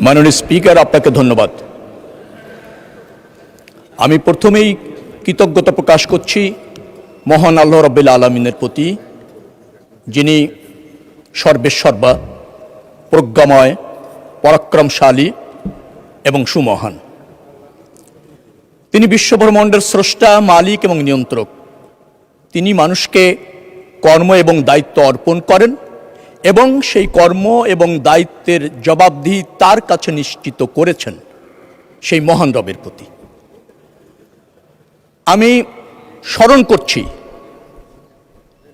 মাননীয় স্পিকার, আপনাকে ধন্যবাদ। আমি প্রথমেই কৃতজ্ঞতা প্রকাশ করছি মহান আল্লাহ রাব্বুল আলামিনের প্রতি, যিনি সর্বেসর্বা, প্রজ্ঞাময়, পরাক্রমশালী এবং সুমহান। তিনি বিশ্বব্রহ্মাণ্ডের স্রষ্টা, মালিক এবং নিয়ন্ত্রক। তিনি মানুষকে কর্ম এবং দায়িত্ব অর্পণ করেন এবং সেই কর্ম এবং দায়িত্বের জবাবদিহি তার কাছে নিশ্চিত করেছেন সেই মহান রবের প্রতি। আমি স্মরণ করছি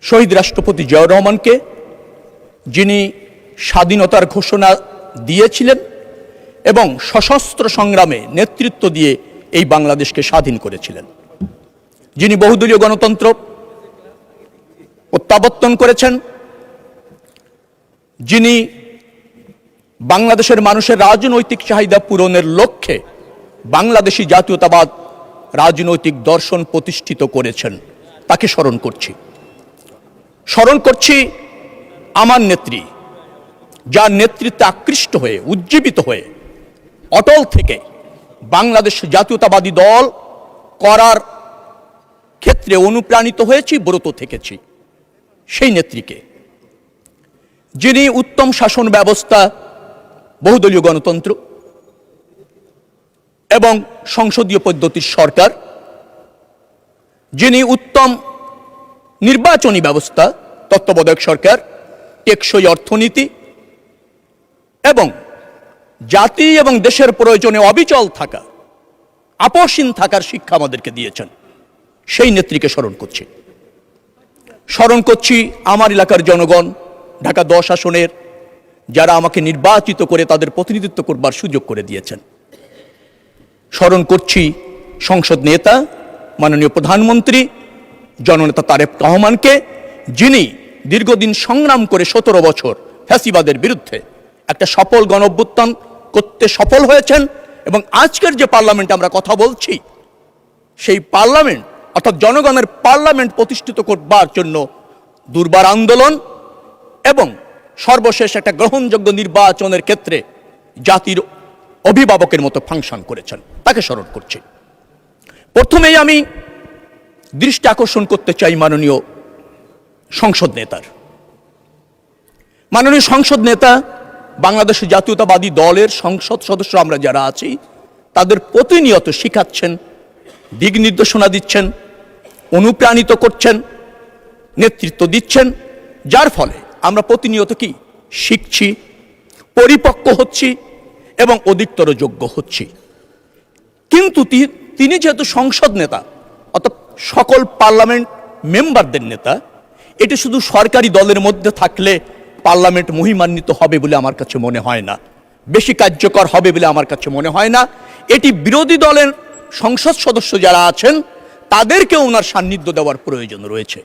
শহীদ রাষ্ট্রপতি জিয়াউর রহমানকে, যিনি স্বাধীনতার ঘোষণা দিয়েছিলেন এবং সশস্ত্র সংগ্রামে নেতৃত্ব দিয়ে এই বাংলাদেশকে স্বাধীন করেছিলেন, যিনি বহুদলীয় গণতন্ত্র প্রত্যাবর্তন করেছেন, যিনি বাংলাদেশের মানুষের রাজনৈতিক চাহিদা পূরণের লক্ষ্যে বাংলাদেশি জাতীয়তাবাদ রাজনৈতিক দর্শন প্রতিষ্ঠিত করেছেন, তাকে স্মরণ করছি আমার নেত্রী, যার নেতৃত্বে আকৃষ্ট হয়ে, উজ্জীবিত হয়ে, অটল থেকে বাংলাদেশ জাতীয়তাবাদী দল করার ক্ষেত্রে অনুপ্রাণিত হয়েছি, ব্রত থেকেছি সেই নেত্রীকে, যিনি উত্তম শাসন ব্যবস্থা, বহুদলীয় গণতন্ত্র এবং সংসদীয় পদ্ধতির সরকার, যিনি উত্তম নির্বাচনী ব্যবস্থা, তত্ত্বাবধায়ক সরকার, টেকসই অর্থনীতি এবং জাতি এবং দেশের প্রয়োজনে অবিচল থাকা, আপোষহীন থাকার শিক্ষা আমাদেরকে দিয়েছেন, সেই নেত্রীকে স্মরণ করছি আমার এলাকার জনগণ, ঢাকা 10 আসনের যারা আমাকে নির্বাচিত করে তাদের প্রতিনিধিত্ব করবার সুযোগ করে দিয়েছেন। স্মরণ করছি সংসদ নেতা, মাননীয় প্রধানমন্ত্রী জননেতা তারেক রহমানকে, যিনি দীর্ঘদিন সংগ্রাম করে 17 বছর ফ্যাসিবাদের বিরুদ্ধে একটা সফল গণঅভ্যুত্থান করতে সফল হয়েছেন এবং আজকের যে পার্লামেন্টে আমরা কথা বলছি, সেই পার্লামেন্ট অর্থাৎ জনগণের পার্লামেন্ট প্রতিষ্ঠিত করবার জন্য দুর্বার আন্দোলন এবং সর্বশেষ একটা গ্রহণযোগ্য নির্বাচনের ক্ষেত্রে জাতির অভিভাবকের মতো ফাংশন করেছেন, তাকে স্মরণ করছি। প্রথমেই আমি দৃষ্টি আকর্ষণ করতে চাই মাননীয় সংসদ নেতা, বাংলাদেশ জাতীয়তাবাদী দলের সংসদ সদস্য আমরা যারা আছি, তাদের প্রতিনিয়ত শিখাচ্ছেন, দিক নির্দেশনা দিচ্ছেন, অনুপ্রাণিত করছেন, নেতৃত্ব দিচ্ছেন, যার ফলে আমরা প্রতিনিয়ত কি শিখছি, পরিপক্ক হচ্ছি এবং অধিকতর যোগ্য হচ্ছি। কিন্তু তিনি যেহেতু সংসদ নেতা, অর্থাৎ সকল পার্লামেন্ট মেম্বারদের নেতা, এটি শুধু সরকারি দলের মধ্যে থাকলে পার্লামেন্ট মহিমান্বিত হবে বলে আমার কাছে মনে হয় না, বেশি কার্যকর হবে বলে আমার কাছে মনে হয় না। এটি বিরোধী দলের সংসদ সদস্য যারা আছেন তাদেরকেও ওনার সান্নিধ্য দেওয়ার প্রয়োজন রয়েছে।